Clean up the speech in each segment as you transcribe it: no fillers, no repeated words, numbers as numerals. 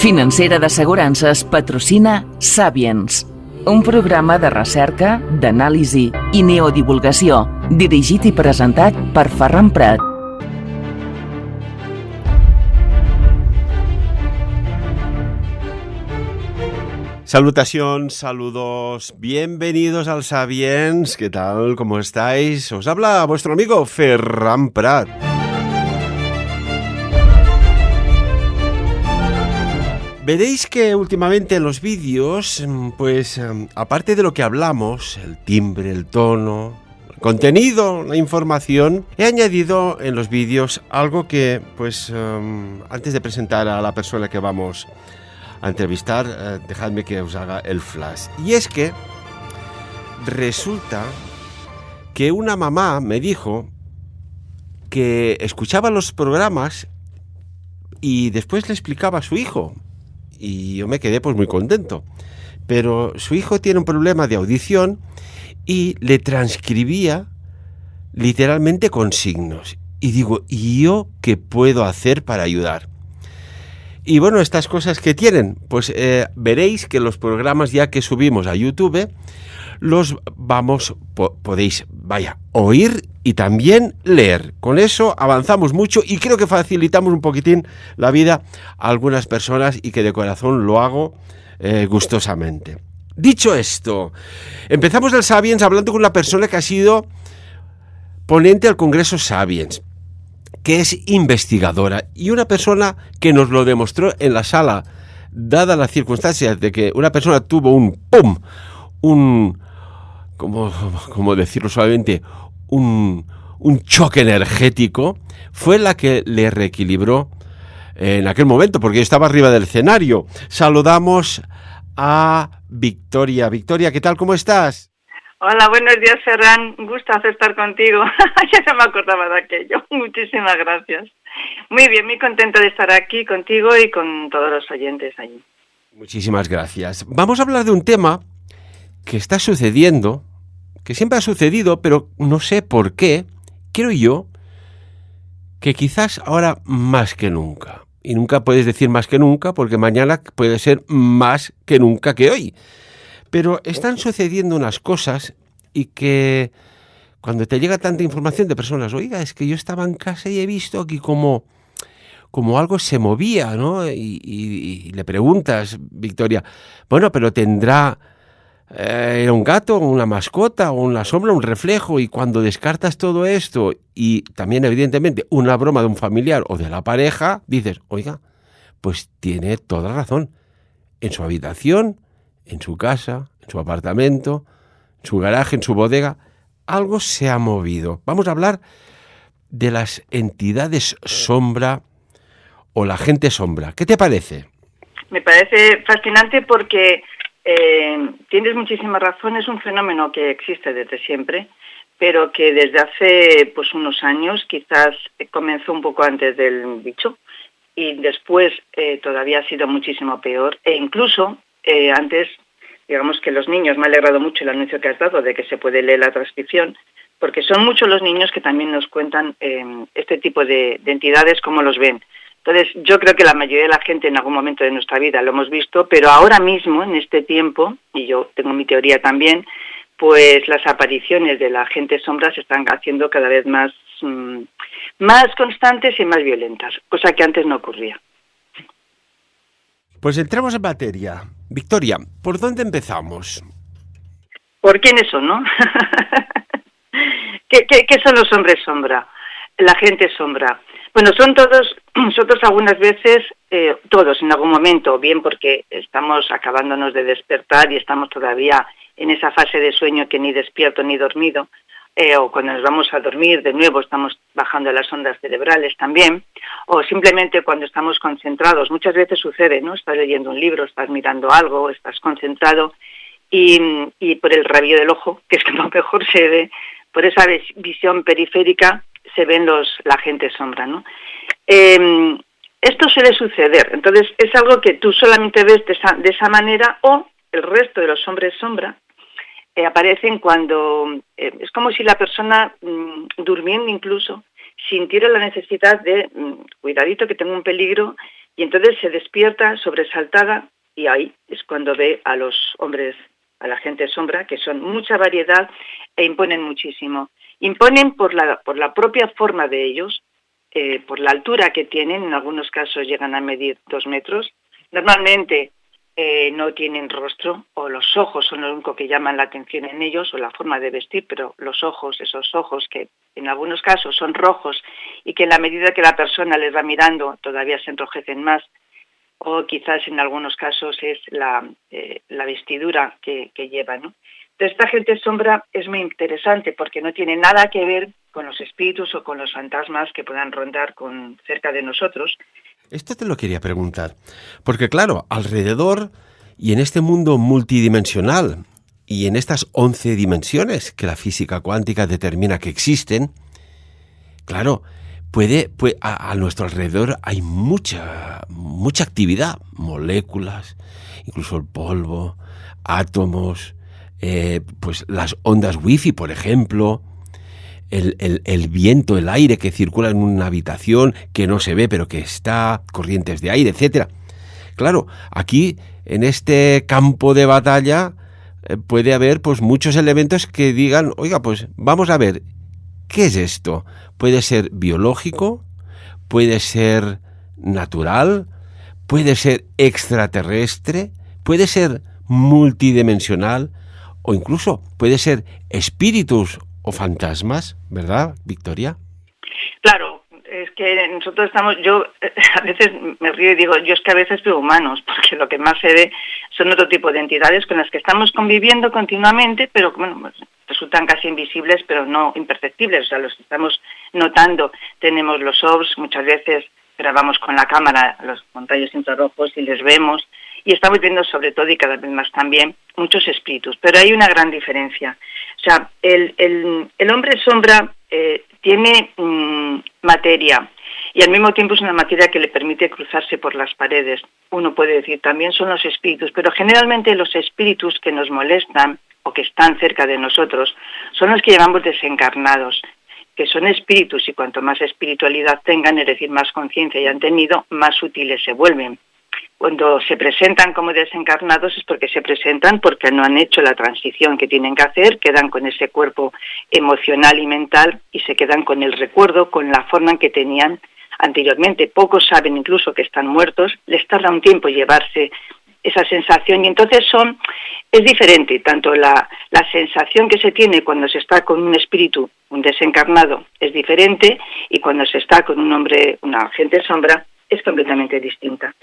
Financera d'Assegurances patrocina Sapiens, un programa de recerca, d'anàlisi i neodivulgació, dirigit i presentat per Ferran Prat. Salutaciones, saludos, bienvenidos al Sapiens. ¿Qué tal? ¿Cómo estáis? Os habla vuestro amigo Ferran Prat. Veréis que últimamente en los vídeos, pues aparte de lo que hablamos, el timbre, el tono, el contenido, la información, he añadido en los vídeos algo que, pues antes de presentar a la persona que vamos a entrevistar, dejadme que os haga el flash. Y es que resulta que una mamá me dijo que escuchaba los programas y después le explicaba a su hijo. Y yo me quedé pues muy contento. Pero su hijo tiene un problema de audición y le transcribía literalmente con signos. Y digo, ¿y yo qué puedo hacer para ayudar? Y bueno, estas cosas que tienen, pues veréis que los programas ya que subimos a YouTube los podéis, oír y también leer. Con eso avanzamos mucho y creo que facilitamos un poquitín la vida a algunas personas y que de corazón lo hago gustosamente. Dicho esto, empezamos el Sapiens hablando con una persona que ha sido ponente al Congreso Sapiens, que es investigadora y una persona que nos lo demostró en la sala, dadas las circunstancias de que una persona tuvo ¿cómo decirlo suavemente? Un choque energético, fue la que le reequilibró en aquel momento, porque yo estaba arriba del escenario. Saludamos a Victoria. Victoria, ¿qué tal? ¿Cómo estás? Hola, buenos días, Ferran. Un gustazo estar contigo. Ya no me acordaba de aquello. Muchísimas gracias. Muy bien, muy contenta de estar aquí contigo y con todos los oyentes allí. Muchísimas gracias. Vamos a hablar de un tema que está sucediendo, que siempre ha sucedido, pero no sé por qué, creo yo, que quizás ahora más que nunca. Y nunca puedes decir más que nunca, porque mañana puede ser más que nunca que hoy. Pero están sucediendo unas cosas y que cuando te llega tanta información de personas, oiga, es que yo estaba en casa y he visto aquí como algo se movía, ¿no? Y le preguntas, Victoria, bueno, pero tendrá un gato, una mascota, una sombra, un reflejo, y cuando descartas todo esto y también evidentemente una broma de un familiar o de la pareja, dices, oiga, pues tiene toda razón. En su habitación, en su casa, en su apartamento, en su garaje, en su bodega, algo se ha movido. Vamos a hablar de las entidades sombra o la gente sombra. ¿Qué te parece? Me parece fascinante porque tienes muchísima razón. Es un fenómeno que existe desde siempre, pero que desde hace pues unos años, quizás comenzó un poco antes del bicho y después todavía ha sido muchísimo peor, e incluso antes, digamos que los niños, me ha alegrado mucho el anuncio que has dado de que se puede leer la transcripción, porque son muchos los niños que también nos cuentan este tipo de entidades, cómo los ven. Entonces, yo creo que la mayoría de la gente en algún momento de nuestra vida lo hemos visto, pero ahora mismo, en este tiempo, y yo tengo mi teoría también, pues las apariciones de la gente sombra se están haciendo cada vez más constantes y más violentas, cosa que antes no ocurría. Pues entramos en materia. Victoria, ¿por dónde empezamos? ¿Por quiénes son, no? ¿Qué son los hombres sombra? La gente sombra. Bueno, son todos, nosotros algunas veces, todos en algún momento, bien porque estamos acabándonos de despertar y estamos todavía en esa fase de sueño que ni despierto ni dormido, o cuando nos vamos a dormir de nuevo estamos bajando las ondas cerebrales también, o simplemente cuando estamos concentrados. Muchas veces sucede, ¿no? Estás leyendo un libro, estás mirando algo, estás concentrado y por el rabillo del ojo, que es como mejor se ve, por esa visión periférica se ven la gente sombra, ¿no? Esto suele suceder, entonces es algo que tú solamente ves de esa manera, o el resto de los hombres sombra aparecen cuando es como si la persona durmiendo incluso sintiera la necesidad de cuidadito que tengo un peligro Y entonces se despierta sobresaltada y ahí es cuando ve a los hombres, a la gente sombra, que son mucha variedad e imponen muchísimo. Imponen por la propia forma de ellos, por la altura que tienen, en algunos casos llegan a medir 2 metros. Normalmente no tienen rostro, o los ojos son lo único que llaman la atención en ellos, o la forma de vestir, pero los ojos, esos ojos que en algunos casos son rojos y que en la medida que la persona les va mirando todavía se enrojecen más, o quizás en algunos casos es la vestidura que llevan, ¿no? Entonces, esta gente sombra es muy interesante porque no tiene nada que ver con los espíritus o con los fantasmas que puedan rondar cerca de nosotros. Esto te lo quería preguntar, porque claro, alrededor y en este mundo multidimensional y en estas 11 dimensiones que la física cuántica determina que existen, claro, a nuestro alrededor hay mucha actividad, moléculas, incluso el polvo, átomos, pues las ondas wifi, por ejemplo, el viento, el aire que circula en una habitación que no se ve pero que está, corrientes de aire, etcétera. Claro, aquí en este campo de batalla puede haber pues muchos elementos que digan, oiga, pues vamos a ver, ¿qué es esto? Puede ser biológico, puede ser natural, puede ser extraterrestre, puede ser multidimensional o incluso puede ser espíritus o fantasmas, ¿verdad, Victoria? Claro, es que nosotros yo a veces me río y digo, yo es que a veces veo humanos, porque lo que más se ve son otro tipo de entidades con las que estamos conviviendo continuamente, pero bueno, pues, resultan casi invisibles, pero no imperceptibles, o sea, los estamos notando. Tenemos los OVS, muchas veces grabamos con la cámara los pantallas infrarrojos y les vemos, y estamos viendo sobre todo y cada vez más también muchos espíritus, pero hay una gran diferencia. O sea, el hombre sombra tiene materia y al mismo tiempo es una materia que le permite cruzarse por las paredes. Uno puede decir también son los espíritus, pero generalmente los espíritus que nos molestan o que están cerca de nosotros son los que llamamos desencarnados, que son espíritus y cuanto más espiritualidad tengan, es decir, más conciencia hayan tenido, más útiles se vuelven. Cuando se presentan como desencarnados es porque se presentan porque no han hecho la transición que tienen que hacer, quedan con ese cuerpo emocional y mental y se quedan con el recuerdo, con la forma en que tenían anteriormente. Pocos saben incluso que están muertos, les tarda un tiempo llevarse esa sensación y entonces es diferente, tanto la sensación que se tiene cuando se está con un espíritu, un desencarnado, es diferente y cuando se está con un hombre, una agente sombra, es completamente distinta.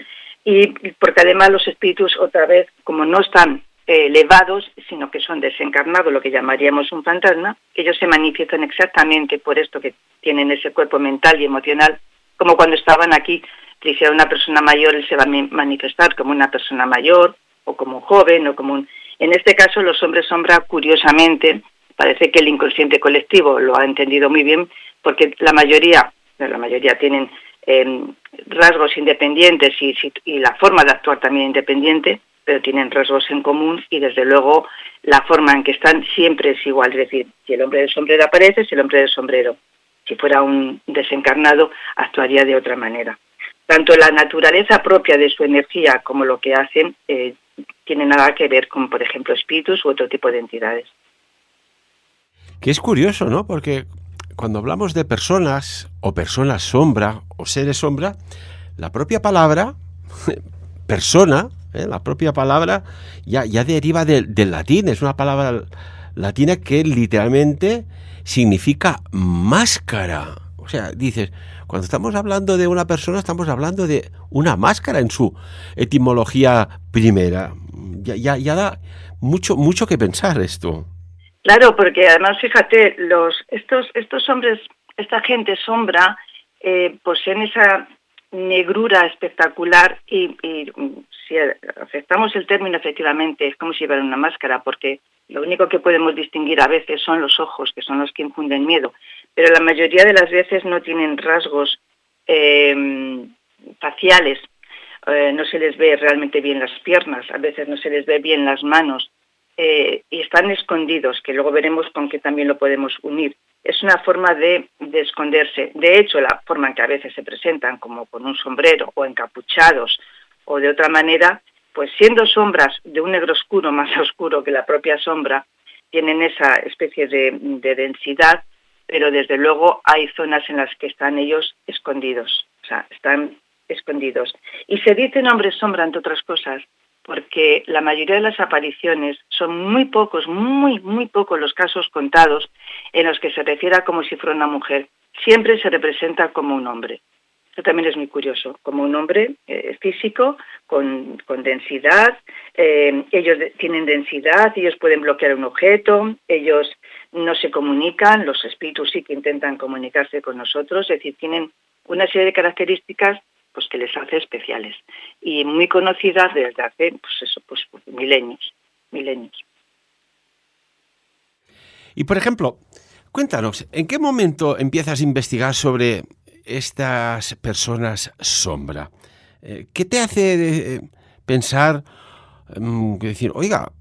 Y porque además los espíritus, otra vez, como no están elevados, sino que son desencarnados, lo que llamaríamos un fantasma, ellos se manifiestan exactamente por esto que tienen ese cuerpo mental y emocional, como cuando estaban aquí. Si sea una persona mayor, él se va a manifestar como una persona mayor, o como un joven, o como un... En este caso, los hombres sombra, curiosamente, parece que el inconsciente colectivo lo ha entendido muy bien, porque la mayoría tienen rasgos independientes y la forma de actuar también independiente, pero tienen rasgos en común y desde luego la forma en que están siempre es igual, es decir, si el hombre del sombrero aparece, es el hombre del sombrero. Si fuera un desencarnado, actuaría de otra manera. Tanto la naturaleza propia de su energía como lo que hacen tiene nada que ver con, por ejemplo, espíritus u otro tipo de entidades. Que es curioso, ¿no? Porque cuando hablamos de personas o personas sombra o seres sombra, la propia palabra persona, la propia palabra ya deriva del latín, es una palabra latina que literalmente significa máscara. O sea, dices, cuando estamos hablando de una persona, estamos hablando de una máscara en su etimología primera. Ya da mucho que pensar esto. Claro, porque además, fíjate, estos hombres, esta gente sombra, poseen esa negrura espectacular y si aceptamos el término, efectivamente, es como si llevaran una máscara, porque lo único que podemos distinguir a veces son los ojos, que son los que infunden miedo, pero la mayoría de las veces no tienen rasgos faciales, no se les ve realmente bien las piernas, a veces no se les ve bien las manos, y están escondidos, que luego veremos con qué también lo podemos unir. es una forma de esconderse. De hecho, la forma en que a veces se presentan, como con un sombrero o encapuchados o de otra manera, pues siendo sombras de un negro oscuro más oscuro que la propia sombra, tienen esa especie de densidad, pero desde luego hay zonas en las que están ellos escondidos, o sea, están escondidos. Y se dicen hombres sombra, entre otras cosas, porque la mayoría de las apariciones son muy pocos los casos contados en los que se refiera como si fuera una mujer. Siempre se representa como un hombre. Eso también es muy curioso, como un hombre físico, con densidad. Ellos tienen densidad, ellos pueden bloquear un objeto, ellos no se comunican, los espíritus sí que intentan comunicarse con nosotros, es decir, tienen una serie de características pues que les hace especiales y muy conocidas desde hace milenios. Y por ejemplo, cuéntanos, ¿en qué momento empiezas a investigar sobre estas personas sombra? ¿Qué te hace pensar, decir, oiga,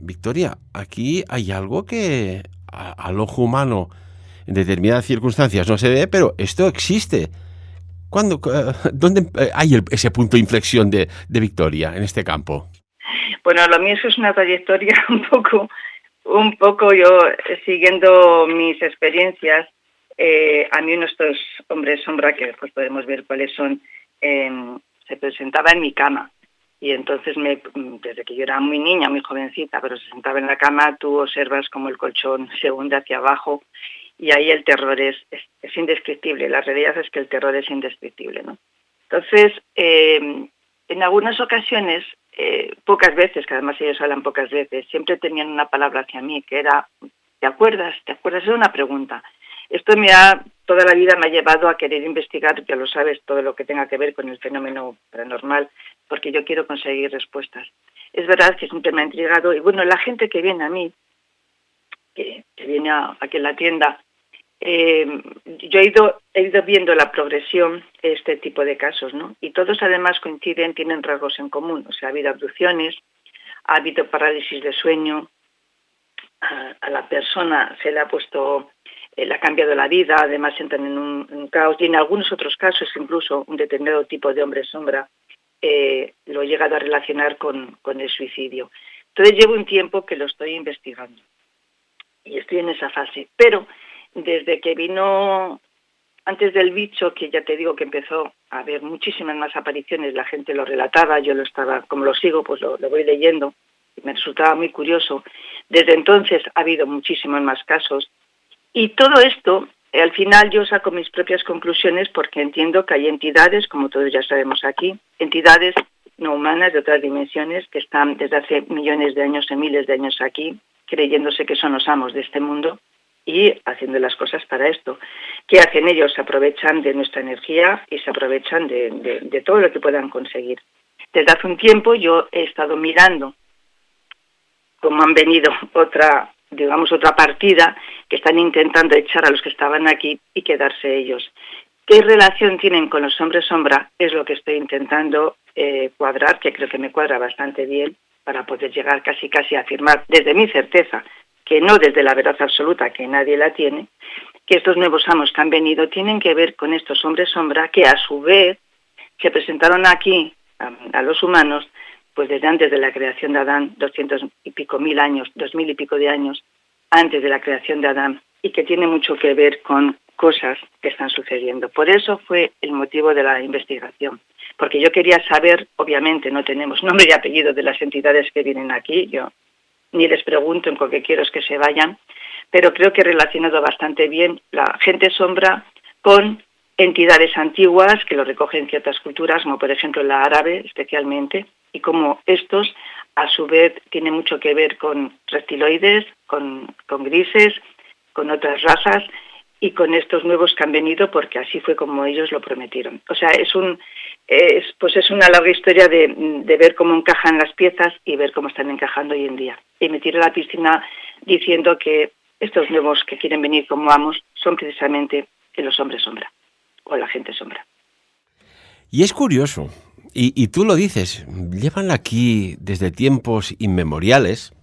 Victoria, aquí hay algo que al ojo humano en determinadas circunstancias no se ve, pero esto existe? ¿Dónde hay ese punto de inflexión de Victoria en este campo? Bueno, lo mío es una trayectoria un poco yo siguiendo mis experiencias. A mí uno de estos hombres sombra, que después podemos ver cuáles son, se presentaba en mi cama. Y entonces, desde que yo era muy niña, muy jovencita, pero se sentaba en la cama, tú observas como el colchón se hunde hacia abajo. Y ahí el terror es indescriptible. La realidad es que el terror es indescriptible, ¿no? Entonces, en algunas ocasiones, pocas veces, que además ellos hablan pocas veces, siempre tenían una palabra hacia mí, que era, ¿te acuerdas? ¿Te acuerdas? Era una pregunta. Esto toda la vida me ha llevado a querer investigar, ya lo sabes, todo lo que tenga que ver con el fenómeno paranormal, porque yo quiero conseguir respuestas. Es verdad que siempre me ha intrigado, y bueno, la gente que viene a mí, que viene aquí en la tienda, yo he ido viendo la progresión de este tipo de casos, ¿no? Y todos además coinciden, tienen rasgos en común. O sea, ha habido abducciones, ha habido parálisis de sueño, a la persona se le ha puesto, le ha cambiado la vida, además entran en un caos. Y en algunos otros casos, incluso un determinado tipo de hombre sombra, lo he llegado a relacionar con el suicidio. Entonces llevo un tiempo que lo estoy investigando. Y estoy en esa fase. Pero desde que vino, antes del bicho, que ya te digo que empezó a haber muchísimas más apariciones, la gente lo relataba, yo lo estaba, como lo sigo, pues lo voy leyendo, y me resultaba muy curioso. Desde entonces ha habido muchísimos más casos. Y todo esto, al final yo saco mis propias conclusiones porque entiendo que hay entidades, como todos ya sabemos aquí, entidades no humanas de otras dimensiones que están desde hace millones de años, miles de años aquí, creyéndose que son los amos de este mundo y haciendo las cosas para esto. ¿Qué hacen ellos? Se aprovechan de nuestra energía y se aprovechan de todo lo que puedan conseguir. Desde hace un tiempo yo he estado mirando cómo han venido otra partida que están intentando echar a los que estaban aquí y quedarse ellos. ¿Qué relación tienen con los hombres sombra? Es lo que estoy intentando cuadrar, que creo que me cuadra bastante bien, para poder llegar casi a afirmar desde mi certeza, que no desde la verdad absoluta, que nadie la tiene, que estos nuevos amos que han venido tienen que ver con estos hombres sombra que a su vez se presentaron aquí a los humanos pues desde antes de la creación de Adán, 200 y pico mil años, 2000 y pico de años antes de la creación de Adán, y que tiene mucho que ver con cosas que están sucediendo. Por eso fue el motivo de la investigación, porque yo quería saber, obviamente no tenemos nombre y apellido de las entidades que vienen aquí, yo ni les pregunto, en lo que quiero es que se vayan, pero creo que he relacionado bastante bien la gente sombra con entidades antiguas que lo recogen ciertas culturas, como por ejemplo la árabe especialmente, y como estos a su vez tienen mucho que ver con reptiloides, con grises, con otras razas y con estos nuevos que han venido porque así fue como ellos lo prometieron. O sea, es una larga historia de ver cómo encajan las piezas y ver cómo están encajando hoy en día. Y me tiré a la piscina diciendo que estos nuevos que quieren venir como amos son precisamente los hombres sombra o la gente sombra. Y es curioso, y tú lo dices, llevan aquí desde tiempos inmemoriales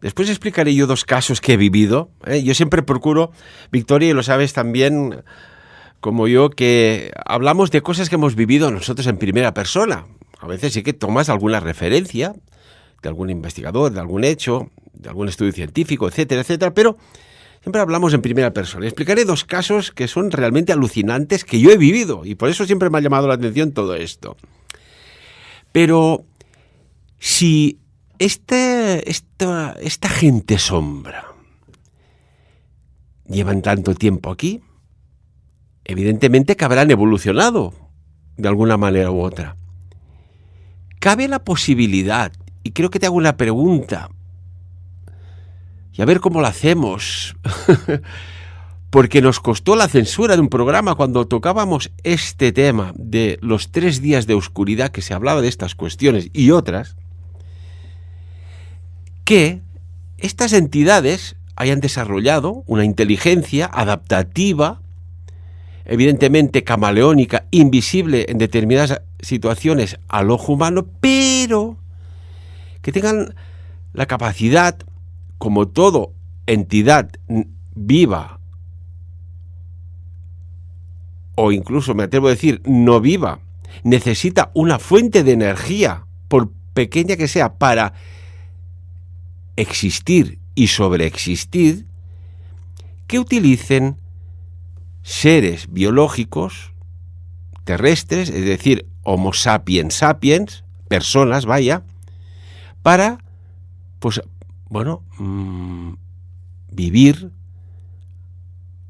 Después explicaré yo 2 casos que he vivido. Yo siempre procuro, Victoria, y lo sabes también como yo, que hablamos de cosas que hemos vivido nosotros en primera persona. A veces sí que tomas alguna referencia de algún investigador, de algún hecho, de algún estudio científico, etcétera, etcétera, pero siempre hablamos en primera persona. Explicaré 2 casos que son realmente alucinantes que yo he vivido y por eso siempre me ha llamado la atención todo esto. Pero si esta gente sombra llevan tanto tiempo aquí, evidentemente que habrán evolucionado de alguna manera u otra. Cabe la posibilidad, y creo que te hago una pregunta, y a ver cómo la hacemos, porque nos costó la censura de un programa cuando tocábamos este tema de los 3 días de oscuridad, que se hablaba de estas cuestiones y otras, que estas entidades hayan desarrollado una inteligencia adaptativa, evidentemente camaleónica, invisible en determinadas situaciones al ojo humano, pero que tengan la capacidad, como todo entidad viva, o incluso me atrevo a decir no viva, necesita una fuente de energía, por pequeña que sea, para existir y sobreexistir, que utilicen seres biológicos terrestres, es decir, Homo sapiens sapiens, personas, vaya, para, pues, bueno, vivir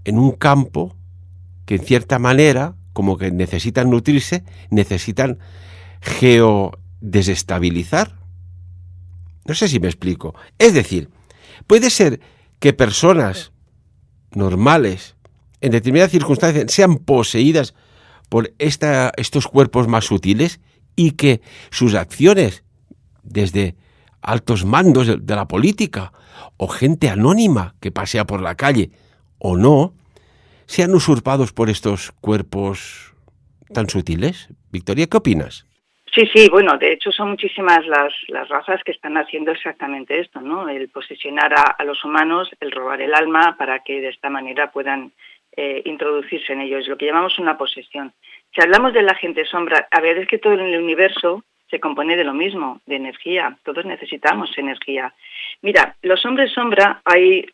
en un campo que en cierta manera, como que necesitan nutrirse, necesitan geodesestabilizar. No sé si me explico. Es decir, puede ser que personas normales, en determinadas circunstancias, sean poseídas por estos cuerpos más sutiles y que sus acciones, desde altos mandos de la política o gente anónima que pasea por la calle o no, sean usurpados por estos cuerpos tan sutiles. Victoria, ¿qué opinas? Sí, bueno, de hecho son muchísimas las razas que están haciendo exactamente esto, ¿no? El posesionar a los humanos, el robar el alma para que de esta manera puedan introducirse en ellos, lo que llamamos una posesión. Si hablamos de la gente sombra, a ver, es que todo en el universo se compone de lo mismo, de energía, todos necesitamos energía. Mira, los hombres sombra, hay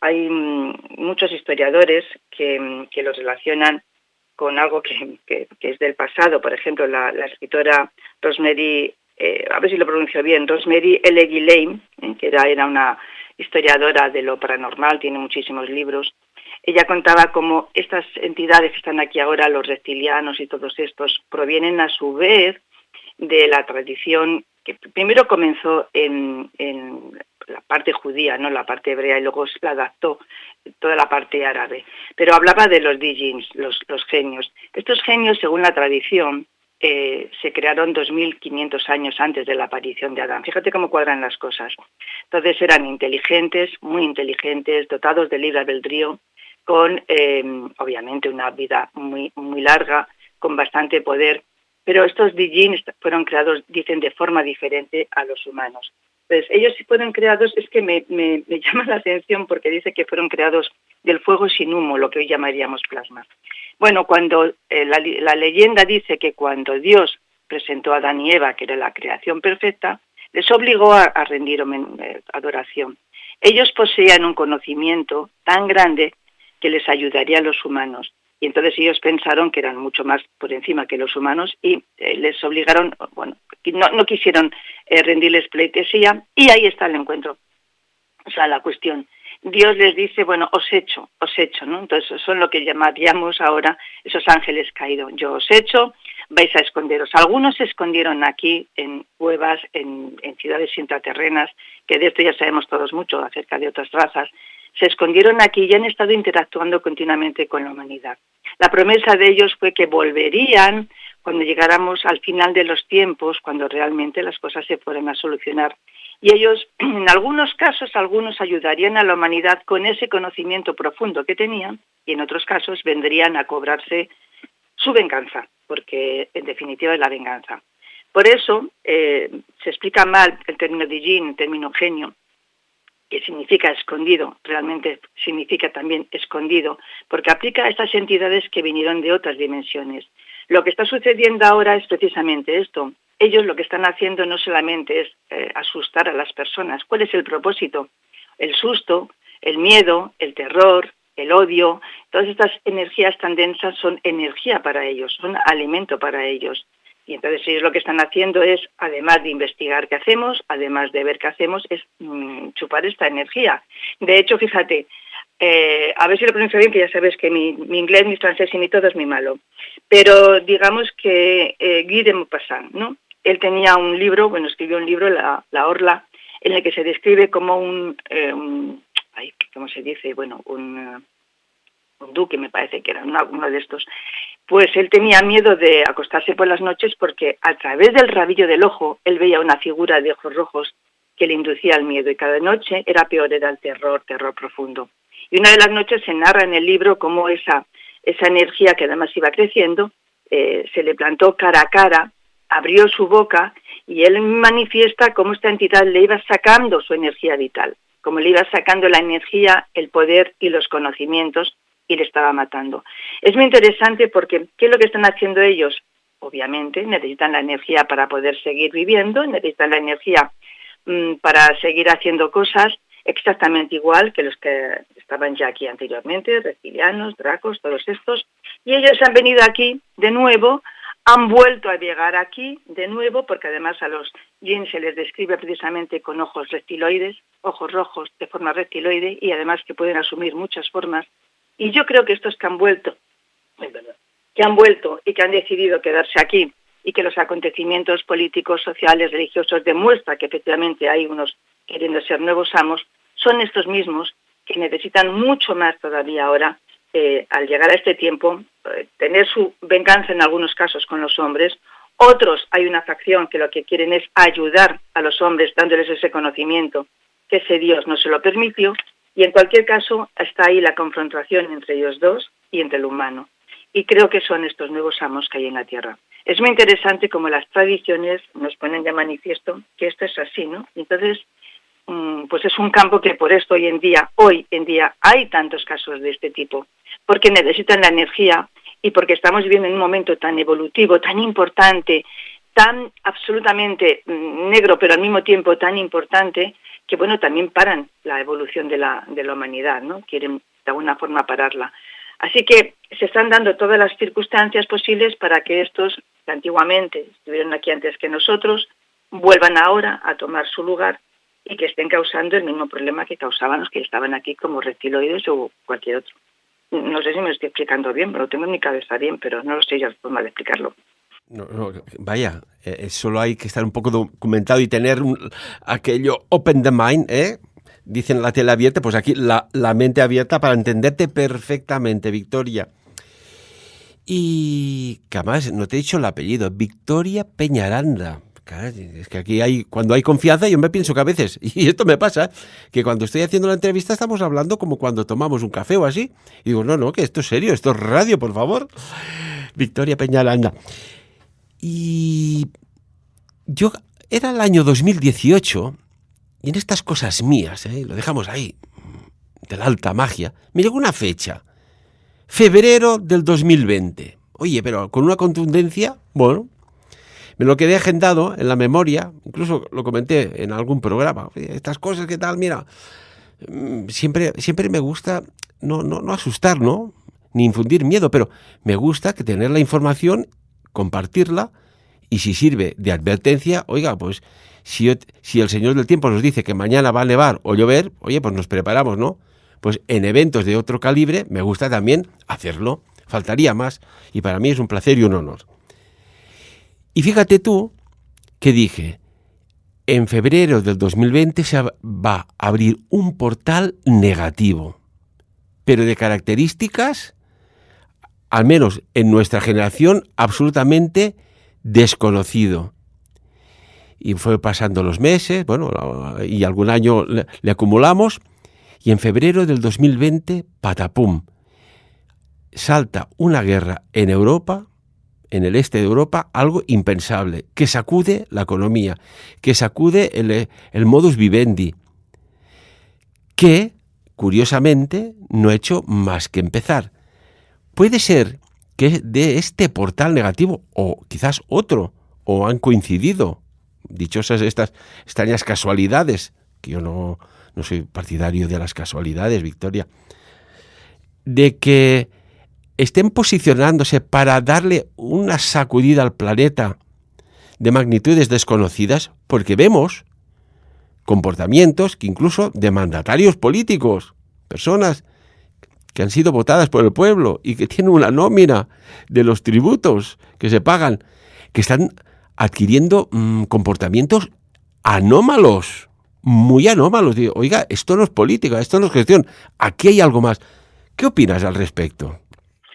muchos historiadores que los relacionan con algo que es del pasado. Por ejemplo, la escritora Rosemary, a ver si lo pronuncio bien, Rosemary L. Guillén, que era una historiadora de lo paranormal, tiene muchísimos libros. Ella contaba cómo estas entidades que están aquí ahora, los reptilianos y todos estos, provienen a su vez de la tradición que primero comenzó en la parte judía, no la parte hebrea, y luego la adaptó toda la parte árabe. Pero hablaba de los djinns, los genios. Estos genios, según la tradición, se crearon 2.500 años antes de la aparición de Adán. Fíjate cómo cuadran las cosas. Entonces eran inteligentes, muy inteligentes, dotados de libre albedrío, con obviamente una vida muy, muy larga, con bastante poder. Pero estos djinns fueron creados, dicen, de forma diferente a los humanos. Entonces, ellos sí fueron creados, es que me llama la atención porque dice que fueron creados del fuego sin humo, lo que hoy llamaríamos plasma. Bueno, cuando la leyenda dice que cuando Dios presentó a Adán y Eva, que era la creación perfecta, les obligó a rendir adoración. Ellos poseían un conocimiento tan grande que les ayudaría a los humanos. Y entonces ellos pensaron que eran mucho más por encima que los humanos y les obligaron, bueno, no quisieron rendirles pleitesía, y ahí está el encuentro. O sea, la cuestión. Dios les dice, bueno, os echo, ¿no? Entonces son lo que llamaríamos ahora esos ángeles caídos. Yo os echo, vais a esconderos. Algunos se escondieron aquí en cuevas, en ciudades intraterrenas, que de esto ya sabemos todos mucho acerca de otras razas. Se escondieron aquí y han estado interactuando continuamente con la humanidad. La promesa de ellos fue que volverían cuando llegáramos al final de los tiempos, cuando realmente las cosas se fueran a solucionar. Y ellos, en algunos casos, algunos ayudarían a la humanidad con ese conocimiento profundo que tenían, y en otros casos vendrían a cobrarse su venganza, porque en definitiva es la venganza. Por eso se explica mal el término djinn, el término genio, que significa escondido, realmente significa también escondido, porque aplica a estas entidades que vinieron de otras dimensiones. Lo que está sucediendo ahora es precisamente esto. Ellos lo que están haciendo no solamente es asustar a las personas. ¿Cuál es el propósito? El susto, el miedo, el terror, el odio, todas estas energías tan densas son energía para ellos, son alimento para ellos. Y entonces ellos lo que están haciendo es, además de investigar qué hacemos, además de ver qué hacemos, es chupar esta energía. De hecho, fíjate, a ver si lo pronuncio bien, que ya sabes que mi inglés, mi francés y mi todo es muy malo. Pero digamos que Guy de Maupassant, ¿no? Él tenía un libro, escribió un libro, La Orla, en el que se describe como ¿cómo se dice? Un duque, me parece que era uno de estos. Pues él tenía miedo de acostarse por las noches porque a través del rabillo del ojo él veía una figura de ojos rojos que le inducía al miedo, y cada noche era peor, era el terror profundo. Y una de las noches se narra en el libro cómo esa energía, que además iba creciendo, se le plantó cara a cara, abrió su boca, y él manifiesta cómo esta entidad le iba sacando su energía vital, como le iba sacando la energía, el poder y los conocimientos, y le estaba matando. Es muy interesante porque, ¿qué es lo que están haciendo ellos? Obviamente necesitan la energía para poder seguir viviendo, necesitan la energía para seguir haciendo cosas exactamente igual que los que estaban ya aquí anteriormente, reptilianos, dracos, todos estos, y ellos han venido aquí de nuevo, han vuelto a llegar aquí de nuevo, porque además a los yin se les describe precisamente con ojos reptiloides, ojos rojos de forma reptiloide, y además que pueden asumir muchas formas. Y yo creo que estos que han vuelto y que han decidido quedarse aquí, y que los acontecimientos políticos, sociales, religiosos demuestran que efectivamente hay unos queriendo ser nuevos amos, son estos mismos que necesitan mucho más todavía ahora, al llegar a este tiempo, tener su venganza en algunos casos con los hombres. Otros, hay una facción que lo que quieren es ayudar a los hombres dándoles ese conocimiento que ese Dios no se lo permitió, y en cualquier caso está ahí la confrontación entre ellos dos y entre el humano. Y creo que son estos nuevos amos que hay en la Tierra. Es muy interesante como las tradiciones nos ponen de manifiesto que esto es así, ¿no? Entonces, pues es un campo que por esto hoy en día hay tantos casos de este tipo, porque necesitan la energía y porque estamos viviendo en un momento tan evolutivo, tan importante, tan absolutamente negro, pero al mismo tiempo tan importante, que también paran la evolución de la humanidad, ¿no? Quieren de alguna forma pararla. Así que se están dando todas las circunstancias posibles para que estos, que antiguamente estuvieron aquí antes que nosotros, vuelvan ahora a tomar su lugar y que estén causando el mismo problema que causaban los que estaban aquí como reptiloides o cualquier otro. No sé si me lo estoy explicando bien, pero lo tengo en mi cabeza bien, pero no lo sé ya la forma de explicarlo. No, vaya, solo hay que estar un poco documentado y tener aquello open the mind, ¿eh? Dicen la tele abierta, pues aquí la mente abierta para entenderte perfectamente, Victoria. Y que además no te he dicho el apellido, Victoria Peñaranda. Caray, es que aquí cuando hay confianza, yo me pienso que a veces, y esto me pasa, que cuando estoy haciendo la entrevista estamos hablando como cuando tomamos un café o así. Y digo, no, que esto es serio, esto es radio, por favor. Victoria Peñaranda. Y yo, era el año 2018, y en estas cosas mías, lo dejamos ahí, de la alta magia, me llegó una fecha, febrero del 2020. Oye, pero con una contundencia, me lo quedé agendado en la memoria, incluso lo comenté en algún programa. Estas cosas, ¿qué tal? Mira, siempre me gusta no asustar, ¿no? Ni infundir miedo, pero me gusta que tener la información, compartirla, y si sirve de advertencia, oiga, pues si el Señor del Tiempo nos dice que mañana va a nevar o llover, oye, pues nos preparamos, ¿no? Pues en eventos de otro calibre me gusta también hacerlo, faltaría más, y para mí es un placer y un honor. Y fíjate tú que dije, en febrero del 2020 se va a abrir un portal negativo, pero de características, al menos en nuestra generación, absolutamente desconocido. Y fue pasando los meses, y algún año le acumulamos, y en febrero del 2020, patapum, salta una guerra en Europa, en el este de Europa, algo impensable, que sacude la economía, que sacude el modus vivendi, que, curiosamente, no ha hecho más que empezar. Puede ser que de este portal negativo, o quizás otro, o han coincidido, dichosas estas extrañas casualidades, que yo no soy partidario de las casualidades, Victoria, de que estén posicionándose para darle una sacudida al planeta de magnitudes desconocidas, porque vemos comportamientos que incluso de mandatarios políticos, personas que han sido votadas por el pueblo y que tienen una nómina de los tributos que se pagan, que están adquiriendo comportamientos anómalos, muy anómalos. Digo, oiga, esto no es política, esto no es gestión, aquí hay algo más. ¿Qué opinas al respecto?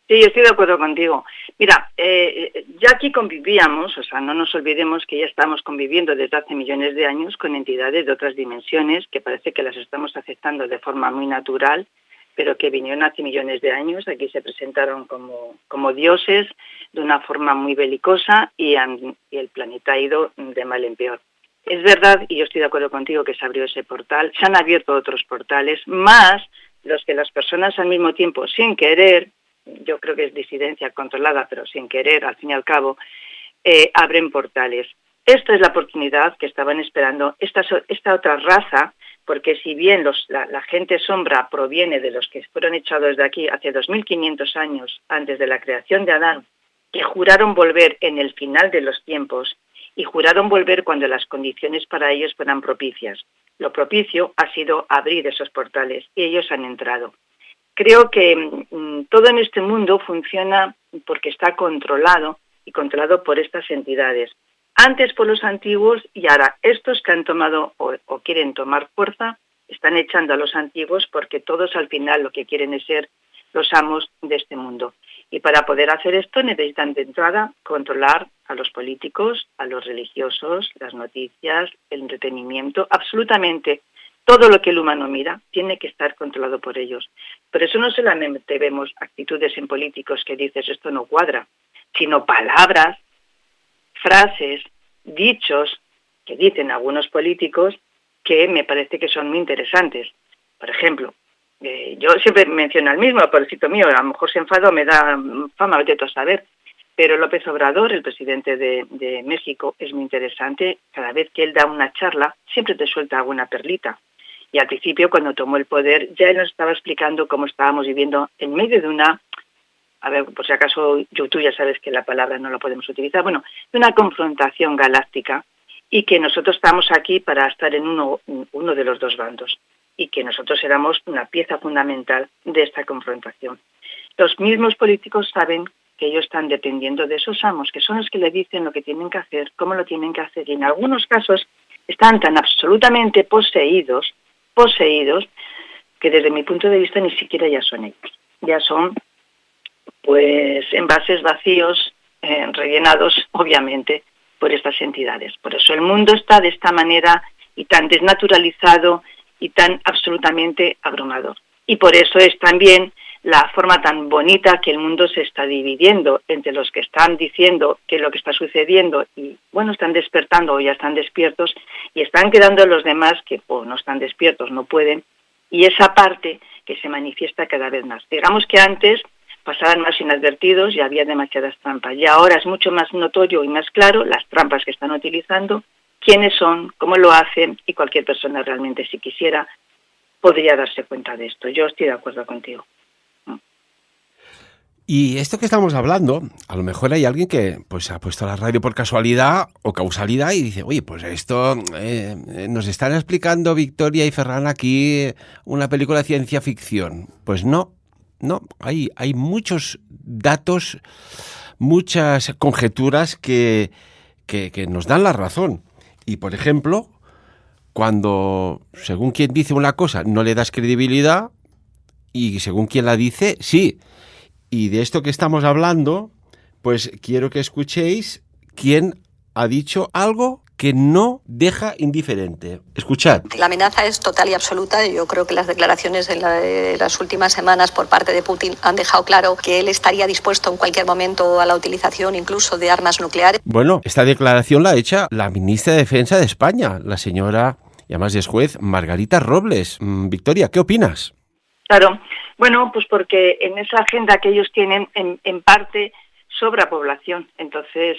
Sí, yo estoy de acuerdo contigo. Mira, ya aquí convivíamos, o sea, no nos olvidemos que ya estamos conviviendo desde hace millones de años con entidades de otras dimensiones que parece que las estamos aceptando de forma muy natural, pero que vinieron hace millones de años, aquí se presentaron como dioses de una forma muy belicosa y el planeta ha ido de mal en peor. Es verdad, y yo estoy de acuerdo contigo, que se abrió ese portal, se han abierto otros portales, más los que las personas al mismo tiempo, sin querer, yo creo que es disidencia controlada, pero sin querer, al fin y al cabo, abren portales. Esta es la oportunidad que estaban esperando esta otra raza, porque si bien la gente sombra proviene de los que fueron echados de aquí hace 2500 años antes de la creación de Adán, que juraron volver en el final de los tiempos y juraron volver cuando las condiciones para ellos fueran propicias. Lo propicio ha sido abrir esos portales y ellos han entrado. Creo que todo en este mundo funciona porque está controlado y controlado por estas entidades. Antes por los antiguos y ahora estos que han tomado o quieren tomar fuerza están echando a los antiguos porque todos al final lo que quieren es ser los amos de este mundo. Y para poder hacer esto necesitan de entrada controlar a los políticos, a los religiosos, las noticias, el entretenimiento, absolutamente todo lo que el humano mira tiene que estar controlado por ellos. Por eso no solamente vemos actitudes en políticos que dices esto no cuadra, sino palabras, frases, dichos que dicen algunos políticos que me parece que son muy interesantes. Por ejemplo, yo siempre menciono al mismo, pobrecito mío, a lo mejor se enfada o me da fama, vete tú a saber, pero López Obrador, el presidente de México, es muy interesante. Cada vez que él da una charla, siempre te suelta alguna perlita. Y al principio, cuando tomó el poder, ya él nos estaba explicando cómo estábamos viviendo en medio de una, a ver, por si acaso tú ya sabes que la palabra no la podemos utilizar, bueno, de una confrontación galáctica y que nosotros estamos aquí para estar en uno de los dos bandos y que nosotros éramos una pieza fundamental de esta confrontación. Los mismos políticos saben que ellos están dependiendo de esos amos, que son los que le dicen lo que tienen que hacer, cómo lo tienen que hacer, y en algunos casos están tan absolutamente poseídos, que desde mi punto de vista ni siquiera ya son ellos. Ya son, pues, envases vacíos, rellenados, obviamente, por estas entidades. Por eso el mundo está de esta manera y tan desnaturalizado y tan absolutamente abrumador. Y por eso es también la forma tan bonita que el mundo se está dividiendo entre los que están diciendo que lo que está sucediendo y, bueno, están despertando o ya están despiertos, y están quedando los demás que no están despiertos, no pueden, y esa parte que se manifiesta cada vez más. Digamos que antes pasaban más inadvertidos y había demasiadas trampas, y ahora es mucho más notorio y más claro las trampas que están utilizando, quiénes son, cómo lo hacen, y cualquier persona realmente, si quisiera, podría darse cuenta de esto. Yo estoy de acuerdo contigo. Y esto que estamos hablando, a lo mejor hay alguien que pues ha puesto la radio por casualidad o causalidad y dice, oye, pues esto nos están explicando Victoria y Ferran aquí una película de ciencia ficción. Pues no, hay muchos datos, muchas conjeturas que nos dan la razón. Y, por ejemplo, cuando según quien dice una cosa no le das credibilidad y según quien la dice, sí. Y de esto que estamos hablando, pues quiero que escuchéis quién ha dicho algo que no deja indiferente. Escuchad. La amenaza es total y absoluta. Yo creo que las declaraciones de las últimas semanas por parte de Putin han dejado claro que él estaría dispuesto en cualquier momento a la utilización incluso de armas nucleares. Bueno, esta declaración la ha hecho la ministra de Defensa de España, la señora Y además es juez Margarita Robles. Victoria, ¿qué opinas? Claro, bueno, pues porque en esa agenda que ellos tienen, en parte, sobra población. Entonces,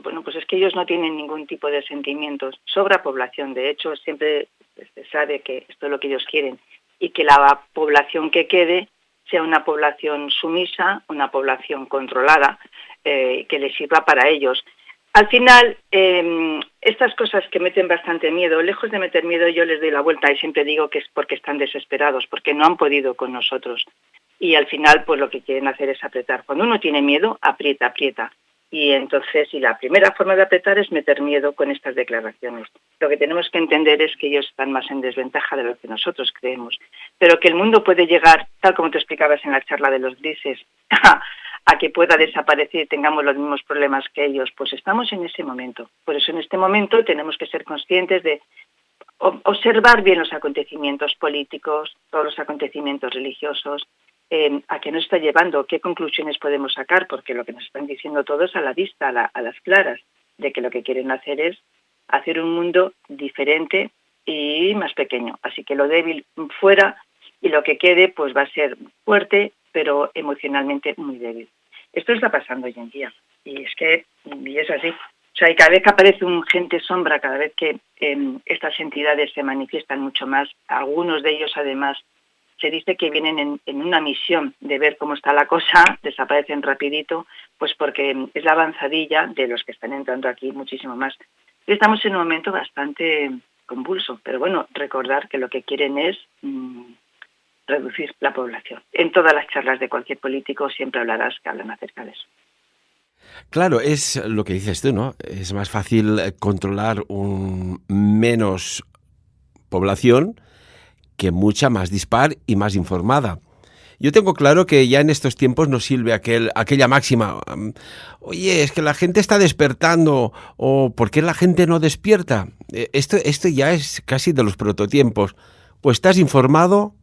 bueno, pues es que ellos no tienen ningún tipo de sentimientos. Sobra población. De hecho, siempre se sabe que esto es lo que ellos quieren y que la población que quede sea una población sumisa, una población controlada, que les sirva para ellos. Al final, estas cosas que meten bastante miedo, lejos de meter miedo, yo les doy la vuelta y siempre digo que es porque están desesperados, porque no han podido con nosotros. Y al final, pues lo que quieren hacer es apretar. Cuando uno tiene miedo, aprieta, aprieta. Y entonces, y la primera forma de apretar es meter miedo con estas declaraciones. Lo que tenemos que entender es que ellos están más en desventaja de lo que nosotros creemos. Pero que el mundo puede llegar, tal como te explicabas en la charla de los grises, a que pueda desaparecer y tengamos los mismos problemas que ellos, pues estamos en ese momento. Por eso en este momento tenemos que ser conscientes de observar bien los acontecimientos políticos, todos los acontecimientos religiosos, a qué nos está llevando, qué conclusiones podemos sacar, porque lo que nos están diciendo todos a la vista, a las claras, de que lo que quieren hacer es hacer un mundo diferente y más pequeño. Así que lo débil fuera y lo que quede pues va a ser fuerte, pero emocionalmente muy débil. Esto está pasando hoy en día y es así. O sea, y cada vez que aparece un gente sombra, cada vez que estas entidades se manifiestan mucho más, algunos de ellos además se dice que vienen en una misión de ver cómo está la cosa, desaparecen rapidito, pues porque es la avanzadilla de los que están entrando aquí muchísimo más. Estamos en un momento bastante convulso, pero bueno, recordar que lo que quieren es reducir la población. En todas las charlas de cualquier político siempre hablarás que hablan acerca de eso. Claro, es lo que dices tú, ¿no? Es más fácil controlar un menos población que mucha más dispar y más informada. Yo tengo claro que ya en estos tiempos no sirve aquella máxima, oye, es que la gente está despertando, o ¿por qué la gente no despierta? Esto ya es casi de los prototiempos. Pues estás informado,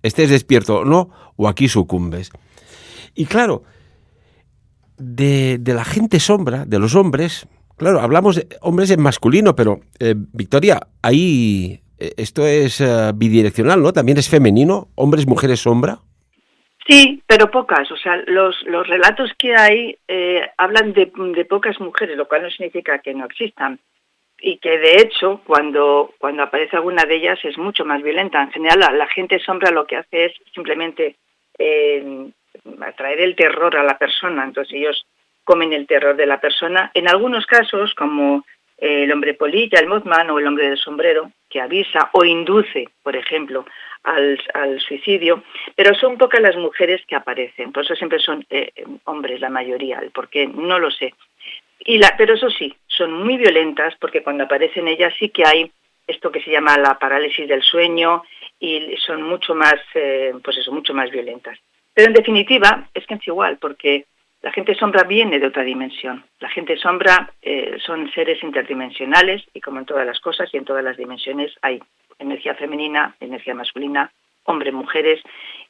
estés despierto o no, o aquí sucumbes. Y claro, de la gente sombra, de los hombres, claro, hablamos de hombres en masculino, pero Victoria, ahí esto es bidireccional, ¿no? También es femenino, hombres, mujeres, sombra. Sí, pero pocas. O sea, los relatos que hay hablan de pocas mujeres, lo cual no significa que no existan. Y que de hecho, cuando aparece alguna de ellas es mucho más violenta. En general, la gente sombra lo que hace es simplemente atraer el terror a la persona. Entonces ellos comen el terror de la persona. En algunos casos, como el hombre polilla, el Mothman o el hombre del sombrero, que avisa o induce, por ejemplo, al suicidio, pero son pocas las mujeres que aparecen. Por eso siempre son hombres la mayoría, el por qué no lo sé. Pero eso sí, son muy violentas porque cuando aparecen ellas sí que hay esto que se llama la parálisis del sueño y son mucho más, mucho más violentas. Pero en definitiva es que es igual porque la gente sombra viene de otra dimensión. La gente sombra son seres interdimensionales y como en todas las cosas y en todas las dimensiones hay energía femenina, energía masculina, hombres, mujeres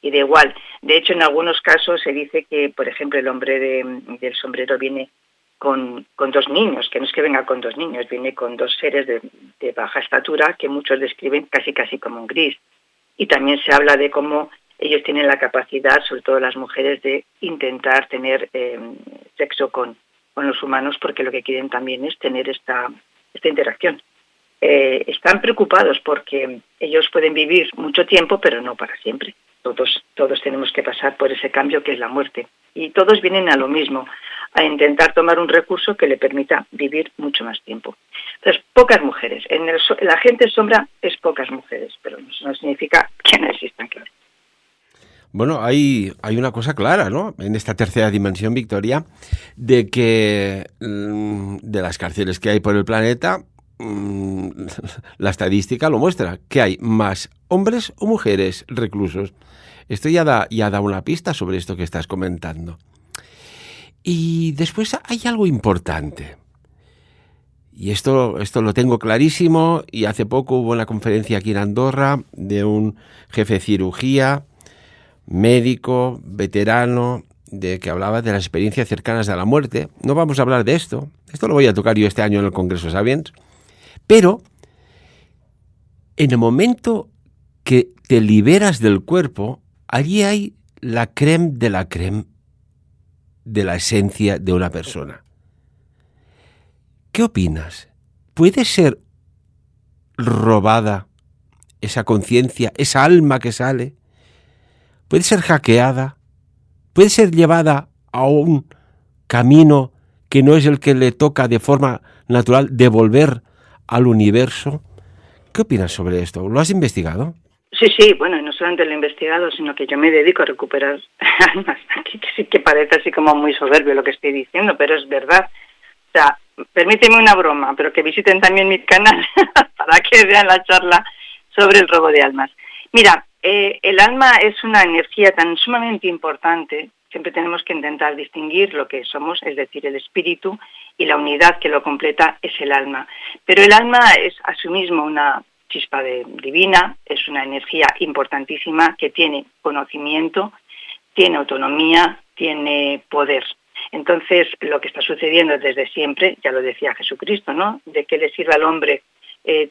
y de igual. De hecho, en algunos casos se dice que, por ejemplo, el hombre del sombrero viene con dos niños, que no es que venga con dos niños, viene con dos seres de baja estatura que muchos describen casi como un gris. Y también se habla de cómo ellos tienen la capacidad, sobre todo las mujeres, de intentar tener sexo con los humanos porque lo que quieren también es tener esta interacción. Están preocupados porque ellos pueden vivir mucho tiempo, pero no para siempre. Todos tenemos que pasar por ese cambio que es la muerte. Y todos vienen a lo mismo, a intentar tomar un recurso que le permita vivir mucho más tiempo. Entonces, pocas mujeres. La gente sombra es pocas mujeres, pero no significa que no existan, claro. Bueno, hay una cosa clara, ¿no? En esta tercera dimensión, Victoria, de que de las cárceles que hay por el planeta, la estadística lo muestra, que hay más hombres o mujeres reclusos. Esto ya da una pista sobre esto que estás comentando. Y después hay algo importante. Y esto lo tengo clarísimo, y hace poco hubo una conferencia aquí en Andorra de un jefe de cirugía, médico, veterano, que hablaba de las experiencias cercanas a la muerte. No vamos a hablar de esto lo voy a tocar yo este año en el Congreso Sapiens, pero En el momento que te liberas del cuerpo, allí hay la crème de la crème de la esencia de una persona. ¿Qué opinas? ¿Puede ser robada esa conciencia, esa alma que sale? ¿Puede ser hackeada? ¿Puede ser llevada a un camino que no es el que le toca de forma natural devolver al universo? ¿Qué opinas sobre esto? ¿Lo has investigado? Sí, bueno, y no solamente lo he investigado, sino que yo me dedico a recuperar almas. Que sí que parece así como muy soberbio lo que estoy diciendo, pero es verdad. O sea, permíteme una broma, pero que visiten también mi canal para que vean la charla sobre el robo de almas. Mira, el alma es una energía tan sumamente importante, siempre tenemos que intentar distinguir lo que somos, es decir, el espíritu, y la unidad que lo completa es el alma. Pero el alma es a sí mismo una chispa divina, es una energía importantísima que tiene conocimiento, tiene autonomía, tiene poder. Entonces, lo que está sucediendo desde siempre, ya lo decía Jesucristo, ¿no? ¿De qué le sirve al hombre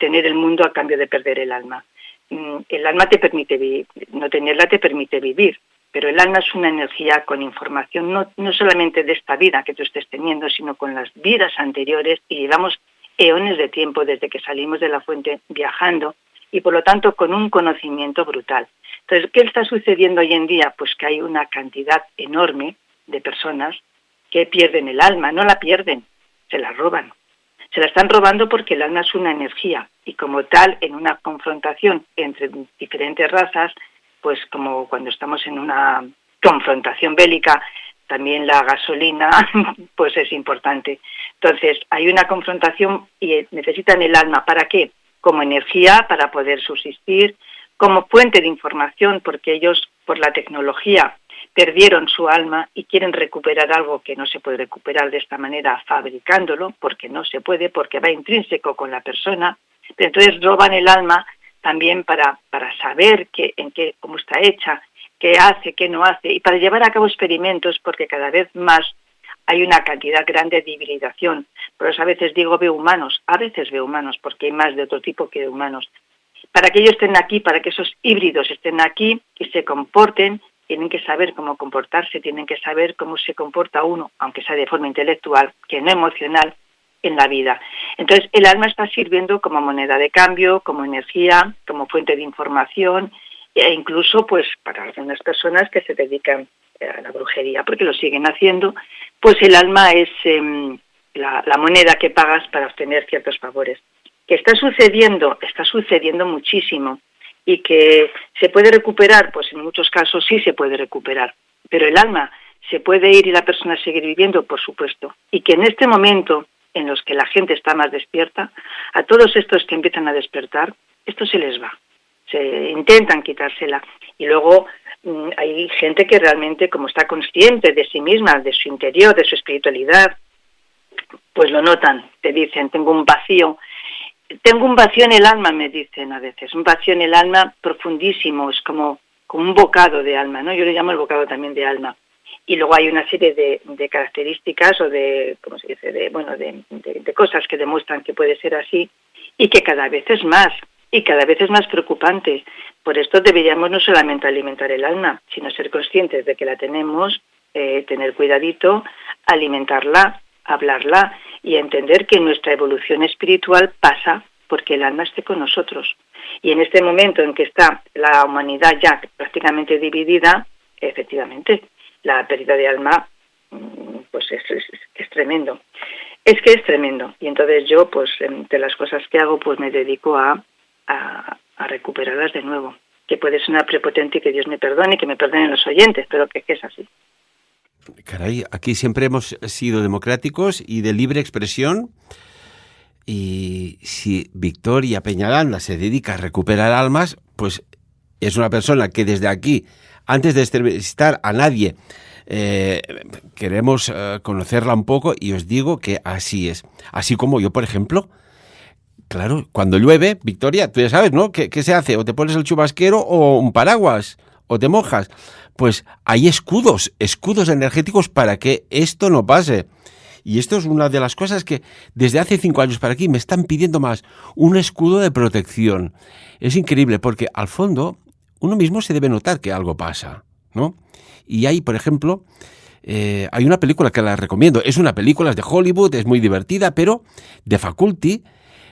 tener el mundo a cambio de perder el alma? El alma te permite vivir, no tenerla te permite vivir, pero el alma es una energía con información, no solamente de esta vida que tú estés teniendo, sino con las vidas anteriores, y llevamos eones de tiempo desde que salimos de la fuente viajando, y por lo tanto con un conocimiento brutal. Entonces, ¿qué está sucediendo hoy en día? Pues que hay una cantidad enorme de personas que pierden el alma, no la pierden, se la roban. Se la están robando porque el alma es una energía y como tal, en una confrontación entre diferentes razas, pues como cuando estamos en una confrontación bélica, también la gasolina pues es importante. Entonces, hay una confrontación y necesitan el alma. ¿Para qué? Como energía para poder subsistir, como fuente de información, porque ellos, por la tecnología, perdieron su alma y quieren recuperar algo que no se puede recuperar de esta manera fabricándolo, porque no se puede, porque va intrínseco con la persona. Pero entonces roban el alma también para saber cómo está hecha, qué hace, qué no hace, y para llevar a cabo experimentos, porque cada vez más hay una cantidad grande de hibridación. Por eso a veces veo humanos, porque hay más de otro tipo que de humanos. Para que ellos estén aquí, para que esos híbridos estén aquí y se comporten, tienen que saber cómo comportarse, tienen que saber cómo se comporta uno, aunque sea de forma intelectual, que no emocional, en la vida. Entonces, el alma está sirviendo como moneda de cambio, como energía, como fuente de información, e incluso, pues, para algunas personas que se dedican a la brujería, porque lo siguen haciendo, pues el alma es la moneda que pagas para obtener ciertos favores. ¿Qué está sucediendo? Está sucediendo muchísimo. Y que se puede recuperar, pues en muchos casos sí se puede recuperar, pero el alma se puede ir y la persona seguir viviendo, por supuesto. Y que en este momento en los que la gente está más despierta, a todos estos que empiezan a despertar, esto se les va, se intentan quitársela. Y luego hay gente que realmente, como está consciente de sí misma, de su interior, de su espiritualidad, pues lo notan, te dicen, tengo un vacío en el alma, me dicen a veces, un vacío en el alma profundísimo, es como un bocado de alma, ¿no? Yo le llamo el bocado también de alma. Y luego hay una serie de características o de cosas que demuestran que puede ser así y que cada vez es más preocupante. Por esto deberíamos no solamente alimentar el alma, sino ser conscientes de que la tenemos, tener cuidadito, alimentarla, hablarla y entender que nuestra evolución espiritual pasa porque el alma esté con nosotros. Y en este momento en que está la humanidad ya prácticamente dividida, efectivamente, la pérdida de alma pues es tremendo. Es que es tremendo. Y entonces yo, pues, entre las cosas que hago, pues me dedico a recuperarlas de nuevo. Que puede sonar prepotente y que Dios me perdone y que me perdonen los oyentes, pero que es así. Caray, aquí siempre hemos sido democráticos y de libre expresión. Y si Victoria Peñaranda se dedica a recuperar almas, pues es una persona que desde aquí, antes de entrevistar a nadie, queremos conocerla un poco y os digo que así es. Así como yo, por ejemplo, claro, cuando llueve, Victoria, tú ya sabes, ¿no? ¿Qué se hace? O te pones el chubasquero o un paraguas, o te mojas. Pues hay escudos energéticos para que esto no pase. Y esto es una de las cosas que desde hace 5 años para aquí me están pidiendo más, un escudo de protección. Es increíble porque al fondo uno mismo se debe notar que algo pasa, ¿no? Y hay, por ejemplo, hay una película que la recomiendo. Es una película, es de Hollywood, es muy divertida, pero de Faculty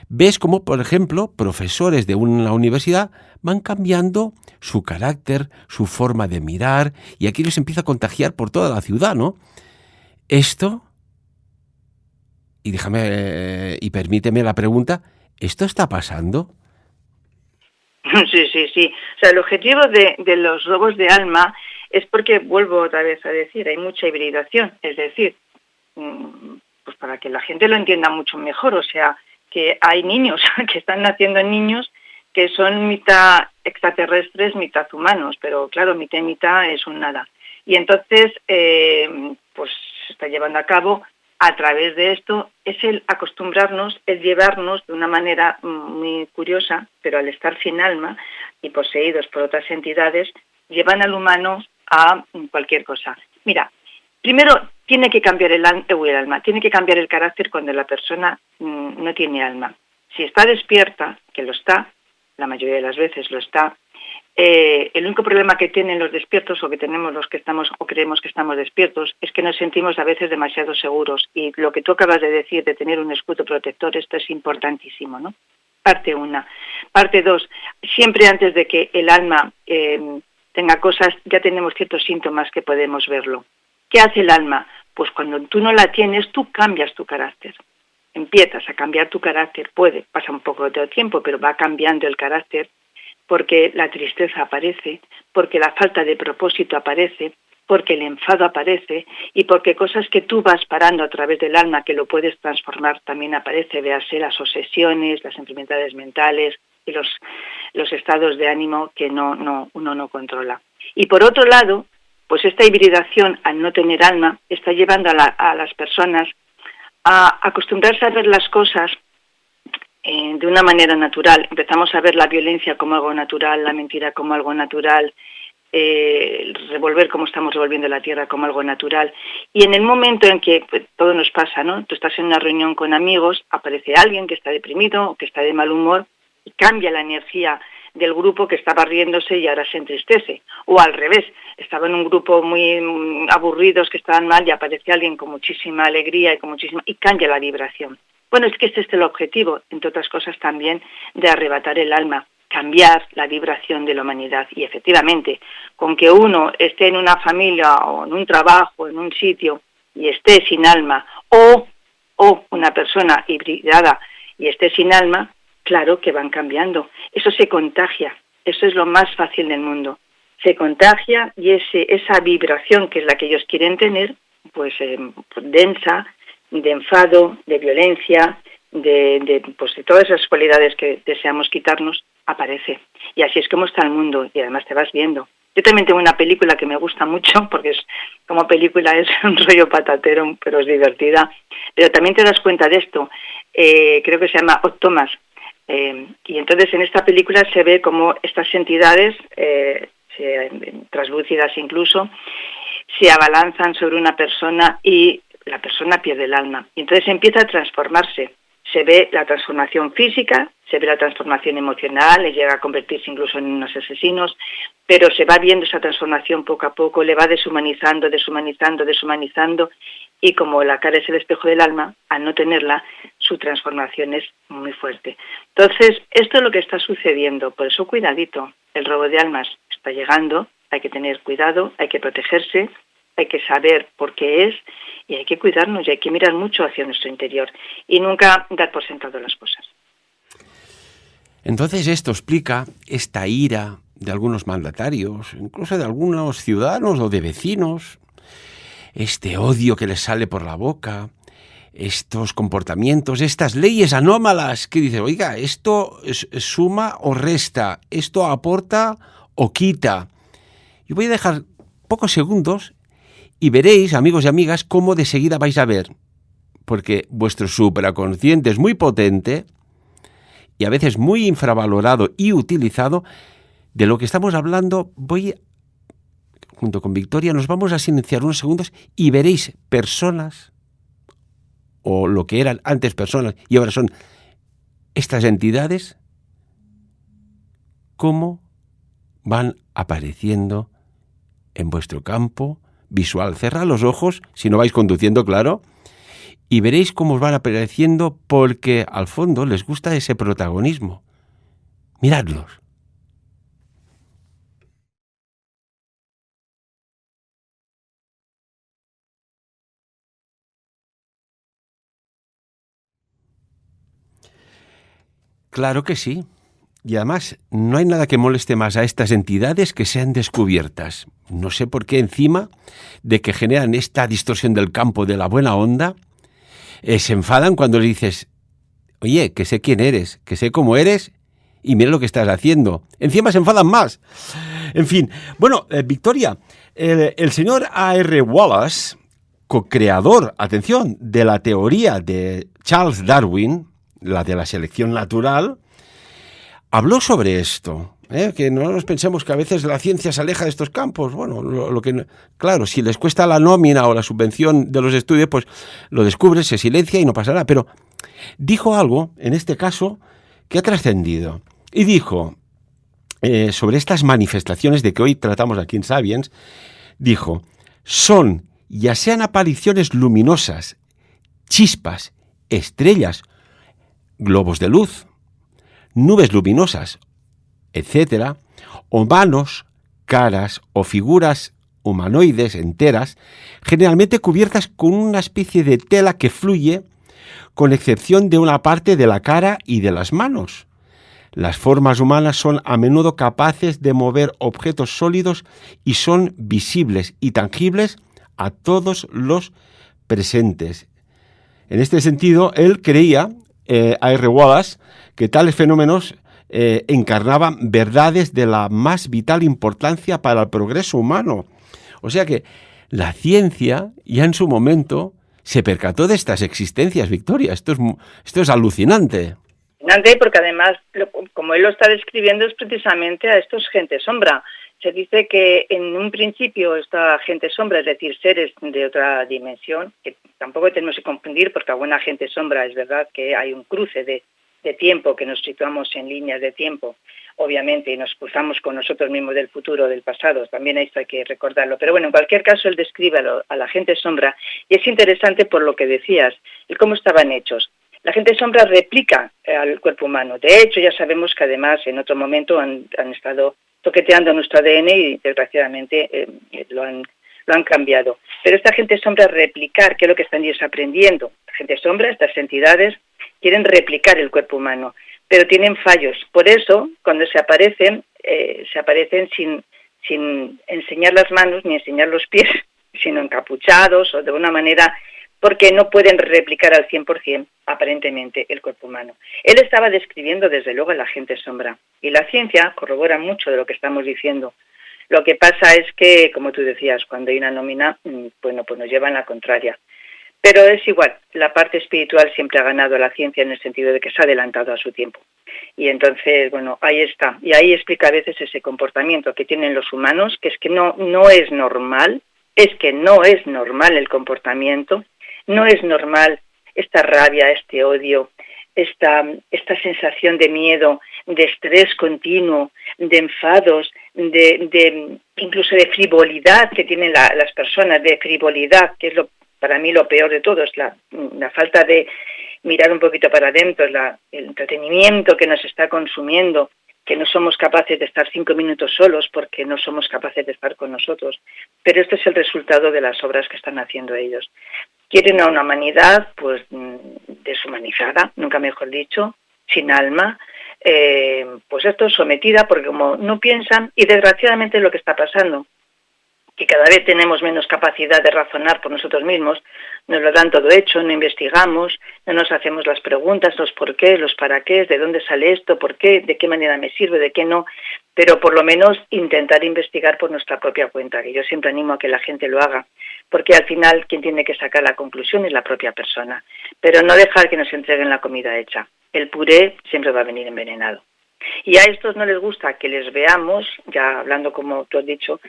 ves como, por ejemplo, profesores de una universidad van cambiando su carácter, su forma de mirar, y aquí les empieza a contagiar por toda la ciudad, ¿no? Esto, y déjame, y permíteme la pregunta, ¿esto está pasando? Sí. O sea, el objetivo de los robos de alma es porque, vuelvo otra vez a decir, hay mucha hibridación. Es decir, pues para que la gente lo entienda mucho mejor, o sea, que hay niños que están naciendo niños que son mitad extraterrestres, mitad humanos, pero claro, mitad y mitad es un nada. Y entonces, pues se está llevando a cabo a través de esto, es el acostumbrarnos, el llevarnos de una manera muy curiosa, pero al estar sin alma y poseídos por otras entidades, llevan al humano a cualquier cosa. Mira, primero tiene que cambiar el alma, tiene que cambiar el carácter cuando la persona no tiene alma. Si está despierta, que lo está, la mayoría de las veces lo está, el único problema que tienen los despiertos o que tenemos los que estamos o creemos que estamos despiertos es que nos sentimos a veces demasiado seguros, y lo que tú acabas de decir de tener un escudo protector, esto es importantísimo, ¿no? Parte 1. Parte 2, siempre antes de que el alma tenga cosas, ya tenemos ciertos síntomas que podemos verlo. ¿Qué hace el alma? Pues cuando tú no la tienes, tú cambias tu carácter. Empiezas a cambiar tu carácter, pasa un poco de tiempo, pero va cambiando el carácter, porque la tristeza aparece, porque la falta de propósito aparece, porque el enfado aparece y porque cosas que tú vas parando a través del alma que lo puedes transformar también aparece, véase las obsesiones, las enfermedades mentales y los estados de ánimo que uno no controla. Y por otro lado, pues esta hibridación al no tener alma está llevando a las personas a acostumbrarse a ver las cosas de una manera natural. Empezamos a ver la violencia como algo natural, la mentira como algo natural, revolver como estamos revolviendo la tierra como algo natural. Y en el momento en que pues, todo nos pasa, ¿no? Tú estás en una reunión con amigos, aparece alguien que está deprimido o que está de mal humor y cambia la energía del grupo que estaba riéndose y ahora se entristece. O al revés, estaba en un grupo muy aburridos que estaban mal y aparece alguien con muchísima alegría y cambia la vibración. Bueno, es que este es el objetivo, entre otras cosas también, de arrebatar el alma, cambiar la vibración de la humanidad. Y efectivamente, con que uno esté en una familia o en un trabajo, en un sitio, y esté sin alma, o una persona hibridada y esté sin alma, claro que van cambiando. Eso se contagia, eso es lo más fácil del mundo. Se contagia y esa vibración, que es la que ellos quieren tener, pues densa, de enfado, de violencia, de todas esas cualidades que deseamos quitarnos, aparece. Y así es como está el mundo, y además te vas viendo. Yo también tengo una película que me gusta mucho, porque como película es un rollo patatero, pero es divertida. Pero también te das cuenta de esto. Creo que se llama Thomas. Y entonces en esta película se ve como estas entidades, translúcidas incluso, se abalanzan sobre una persona y la persona pierde el alma. Y entonces empieza a transformarse. Se ve la transformación física, se ve la transformación emocional, le llega a convertirse incluso en unos asesinos, pero se va viendo esa transformación poco a poco, le va deshumanizando, y como la cara es el espejo del alma, al no tenerla, su transformación es muy fuerte. Entonces, esto es lo que está sucediendo, por eso cuidadito, el robo de almas está llegando, hay que tener cuidado, hay que protegerse, hay que saber por qué es, y hay que cuidarnos y hay que mirar mucho hacia nuestro interior y nunca dar por sentado las cosas. Entonces esto explica esta ira de algunos mandatarios, incluso de algunos ciudadanos o de vecinos, este odio que les sale por la boca, estos comportamientos, estas leyes anómalas que dicen, oiga, esto suma o resta, esto aporta o quita. Yo voy a dejar pocos segundos y veréis, amigos y amigas, cómo de seguida vais a ver, porque vuestro supraconsciente es muy potente y a veces muy infravalorado y utilizado. De lo que estamos hablando, junto con Victoria, nos vamos a silenciar unos segundos y veréis personas o lo que eran antes personas y ahora son estas entidades, cómo van apareciendo en vuestro campo visual. Cerrad los ojos, si no vais conduciendo, claro, y veréis cómo os van apareciendo porque al fondo les gusta ese protagonismo. Miradlos. Claro que sí. Y además, no hay nada que moleste más a estas entidades que sean descubiertas. No sé por qué encima de que generan esta distorsión del campo de la buena onda, se enfadan cuando le dices, oye, que sé quién eres, que sé cómo eres y mira lo que estás haciendo. Encima se enfadan más. En fin, bueno, Victoria, el señor A.R. Wallace, co-creador, atención, de la teoría de Charles Darwin, la de la selección natural, habló sobre esto, que no nos pensemos que a veces la ciencia se aleja de estos campos. Bueno, lo que claro, si les cuesta la nómina o la subvención de los estudios, pues lo descubres, se silencia y no pasa nada. Pero dijo algo, en este caso, que ha trascendido. Y dijo, sobre estas manifestaciones de que hoy tratamos aquí en Sapiens, dijo, son, ya sean apariciones luminosas, chispas, estrellas, globos de luz, nubes luminosas, etcétera, o manos, caras o figuras humanoides enteras, generalmente cubiertas con una especie de tela que fluye, con excepción de una parte de la cara y de las manos. Las formas humanas son a menudo capaces de mover objetos sólidos y son visibles y tangibles a todos los presentes. En este sentido, él creía, A.R. Wallace, que tales fenómenos encarnaban verdades de la más vital importancia para el progreso humano. O sea que la ciencia ya en su momento se percató de estas existencias, Victoria. Esto es alucinante. Porque además, como él lo está describiendo, es precisamente a estos gente sombra. Se dice que en un principio esta gente sombra, es decir, seres de otra dimensión, que tampoco tenemos que confundir porque a buena gente sombra es verdad que hay un cruce de tiempo, que nos situamos en líneas de tiempo, obviamente, y nos cruzamos con nosotros mismos del futuro, del pasado, también esto hay que recordarlo. Pero bueno, en cualquier caso, él describe a la gente sombra, y es interesante por lo que decías, el cómo estaban hechos. La gente sombra replica al cuerpo humano. De hecho, ya sabemos que además en otro momento han estado toqueteando nuestro ADN y desgraciadamente lo han cambiado. Pero esta gente sombra replicar, que es lo que están ellos aprendiendo. La gente sombra, estas entidades, quieren replicar el cuerpo humano, pero tienen fallos. Por eso, cuando se aparecen sin enseñar las manos ni enseñar los pies, sino encapuchados o de una manera, porque no pueden replicar al 100% aparentemente el cuerpo humano. Él estaba describiendo desde luego a la gente sombra, y la ciencia corrobora mucho de lo que estamos diciendo. Lo que pasa es que, como tú decías, cuando hay una nómina, bueno, pues nos llevan la contraria. Pero es igual, la parte espiritual siempre ha ganado a la ciencia en el sentido de que se ha adelantado a su tiempo. Y entonces, bueno, ahí está. Y ahí explica a veces ese comportamiento que tienen los humanos, que es que no es normal, el comportamiento, no es normal esta rabia, este odio, esta sensación de miedo, de estrés continuo, de enfados, de incluso de frivolidad que tienen las personas, de frivolidad, que es para mí lo peor de todo, es la falta de mirar un poquito para adentro, el entretenimiento que nos está consumiendo, que no somos capaces de estar 5 minutos solos porque no somos capaces de estar con nosotros. Pero este es el resultado de las obras que están haciendo ellos. Quieren a una humanidad pues deshumanizada, nunca mejor dicho, sin alma, pues esto sometida porque como no piensan, y desgraciadamente es lo que está pasando, que cada vez tenemos menos capacidad de razonar por nosotros mismos, nos lo dan todo hecho, no investigamos, no nos hacemos las preguntas, los por qué, los para qué, de dónde sale esto, por qué, de qué manera me sirve, de qué no, pero por lo menos intentar investigar por nuestra propia cuenta, que yo siempre animo a que la gente lo haga, porque al final quien tiene que sacar la conclusión es la propia persona, pero no dejar que nos entreguen la comida hecha. El puré siempre va a venir envenenado. Y a estos no les gusta que les veamos, ya hablando como tú has dicho,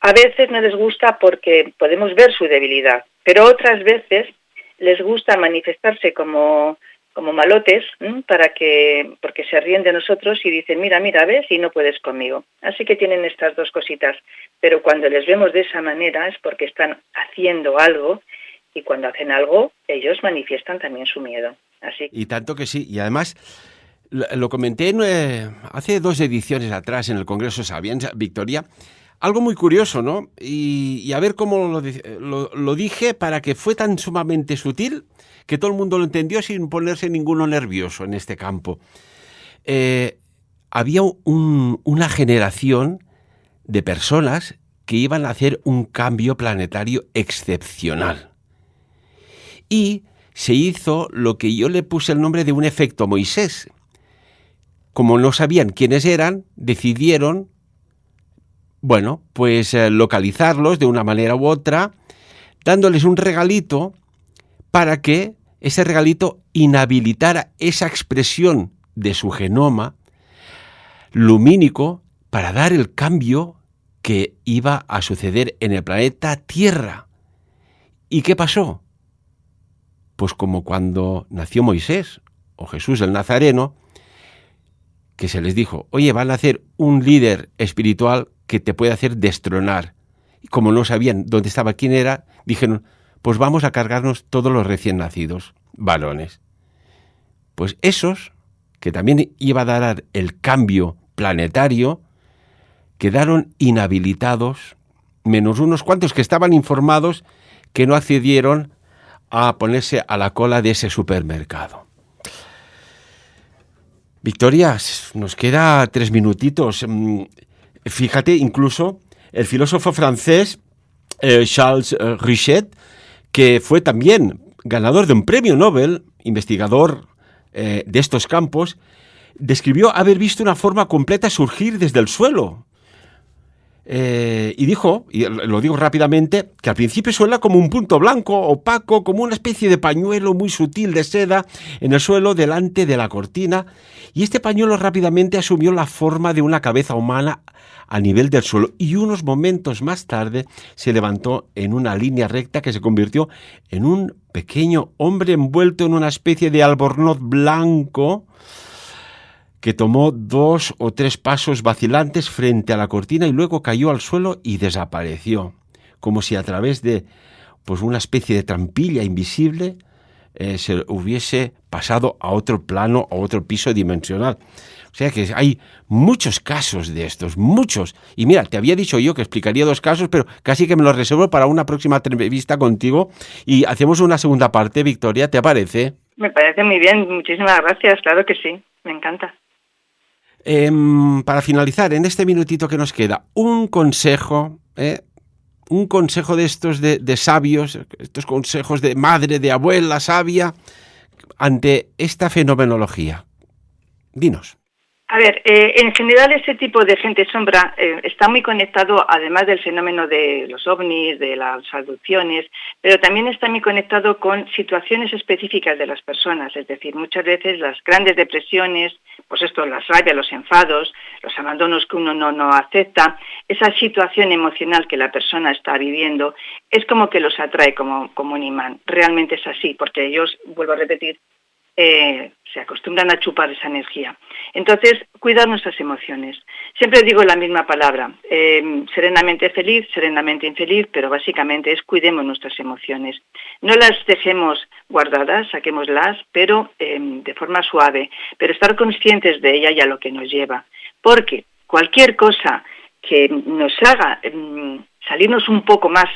a veces no les gusta porque podemos ver su debilidad, pero otras veces les gusta manifestarse como malotes, porque se ríen de nosotros y dicen, mira, ves, y no puedes conmigo. Así que tienen estas dos cositas. Pero cuando les vemos de esa manera es porque están haciendo algo, y cuando hacen algo, ellos manifiestan también su miedo. Así. Y tanto que sí. Y además, lo comenté hace 2 ediciones atrás en el Congreso Sapiens, Victoria, algo muy curioso, ¿no? Y a ver cómo lo dije para que fue tan sumamente sutil que todo el mundo lo entendió sin ponerse ninguno nervioso en este campo. Había una generación de personas que iban a hacer un cambio planetario excepcional. Y se hizo lo que yo le puse el nombre de un efecto Moisés. Como no sabían quiénes eran, decidieron, localizarlos de una manera u otra, dándoles un regalito para que ese regalito inhabilitara esa expresión de su genoma lumínico para dar el cambio que iba a suceder en el planeta Tierra. ¿Y qué pasó? Pues como cuando nació Moisés o Jesús el Nazareno, que se les dijo, oye, van a hacer un líder espiritual que te puede hacer destronar. Y como no sabían dónde estaba, quién era, dijeron, pues vamos a cargarnos todos los recién nacidos, varones. Pues esos, que también iba a dar el cambio planetario, quedaron inhabilitados, menos unos cuantos que estaban informados que no accedieron a ponerse a la cola de ese supermercado. Victoria, nos queda 3 minutitos. Fíjate, incluso el filósofo francés Charles Richet, que fue también ganador de un premio Nobel, investigador de estos campos, describió haber visto una forma completa surgir desde el suelo. Y dijo, y lo digo rápidamente, que al principio suena como un punto blanco, opaco, como una especie de pañuelo muy sutil de seda en el suelo delante de la cortina, y este pañuelo rápidamente asumió la forma de una cabeza humana a nivel del suelo, y unos momentos más tarde se levantó en una línea recta que se convirtió en un pequeño hombre envuelto en una especie de albornoz blanco, que tomó 2 o 3 pasos vacilantes frente a la cortina y luego cayó al suelo y desapareció, como si a través de una especie de trampilla invisible se hubiese pasado a otro plano, a otro piso dimensional. O sea que hay muchos casos de estos, muchos. Y mira, te había dicho yo que explicaría 2 casos, pero casi que me los reservo para una próxima entrevista contigo y hacemos una segunda parte, Victoria, ¿te parece? Me parece muy bien, muchísimas gracias, claro que sí, me encanta. Para finalizar, en este minutito que nos queda, un consejo de estos de sabios, estos consejos de madre, de abuela sabia, ante esta fenomenología. Dinos. A ver, en general ese tipo de gente sombra está muy conectado, además del fenómeno de los ovnis, de las abducciones, pero también está muy conectado con situaciones específicas de las personas, es decir, muchas veces las grandes depresiones, pues esto, las rabias, los enfados, los abandonos que uno no acepta, esa situación emocional que la persona está viviendo, es como que los atrae como un imán. Realmente es así, porque ellos, vuelvo a repetir, se acostumbran a chupar esa energía. Entonces, cuidar nuestras emociones. Siempre digo la misma palabra, serenamente feliz, serenamente infeliz, pero básicamente es cuidemos nuestras emociones. No las dejemos guardadas, saquémoslas, pero de forma suave, pero estar conscientes de ella y a lo que nos lleva. Porque cualquier cosa que nos haga salirnos un poco más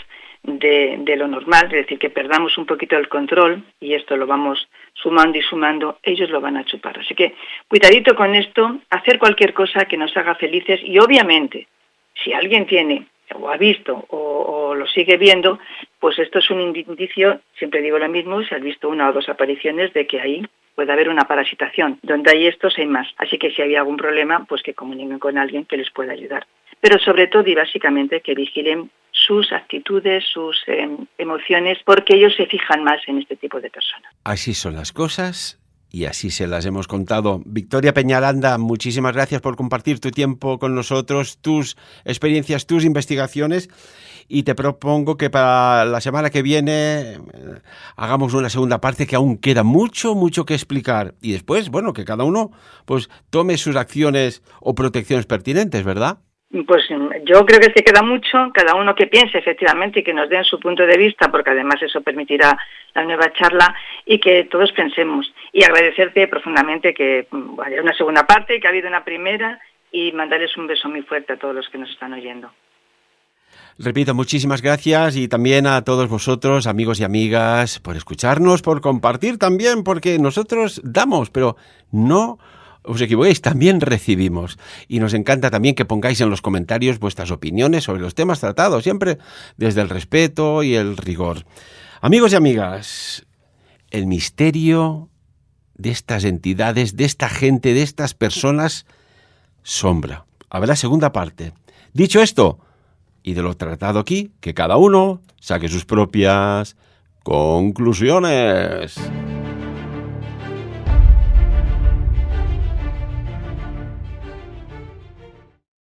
de lo normal, es decir, que perdamos un poquito el control, y esto lo vamos sumando y sumando, ellos lo van a chupar. Así que cuidadito con esto, hacer cualquier cosa que nos haga felices, y obviamente, si alguien tiene o ha visto o lo sigue viendo, pues esto es un indicio, siempre digo lo mismo, si has visto 1 o 2 apariciones, de que ahí puede haber una parasitación. Donde hay estos hay más. Así que si hay algún problema, pues que comuniquen con alguien que les pueda ayudar. Pero sobre todo y básicamente que vigilen sus actitudes, sus emociones, porque ellos se fijan más en este tipo de personas. Así son las cosas y así se las hemos contado. Victoria Peñaranda, muchísimas gracias por compartir tu tiempo con nosotros, tus experiencias, tus investigaciones, y te propongo que para la semana que viene hagamos una segunda parte, que aún queda mucho que explicar, y después, bueno, que cada uno pues tome sus acciones o protecciones pertinentes, ¿verdad? Pues yo creo que queda mucho, cada uno que piense efectivamente y que nos den su punto de vista, porque además eso permitirá la nueva charla, y que todos pensemos. Y agradecerte profundamente que haya una segunda parte, que ha habido una primera, y mandarles un beso muy fuerte a todos los que nos están oyendo. Repito, muchísimas gracias, y también a todos vosotros, amigos y amigas, por escucharnos, por compartir también, porque nosotros damos, pero no os equivoquéis, también recibimos. Y nos encanta también que pongáis en los comentarios vuestras opiniones sobre los temas tratados, siempre desde el respeto y el rigor. Amigos y amigas, el misterio de estas entidades, de esta gente, de estas personas, sombra. Habrá segunda parte. Dicho esto, y de lo tratado aquí, que cada uno saque sus propias conclusiones.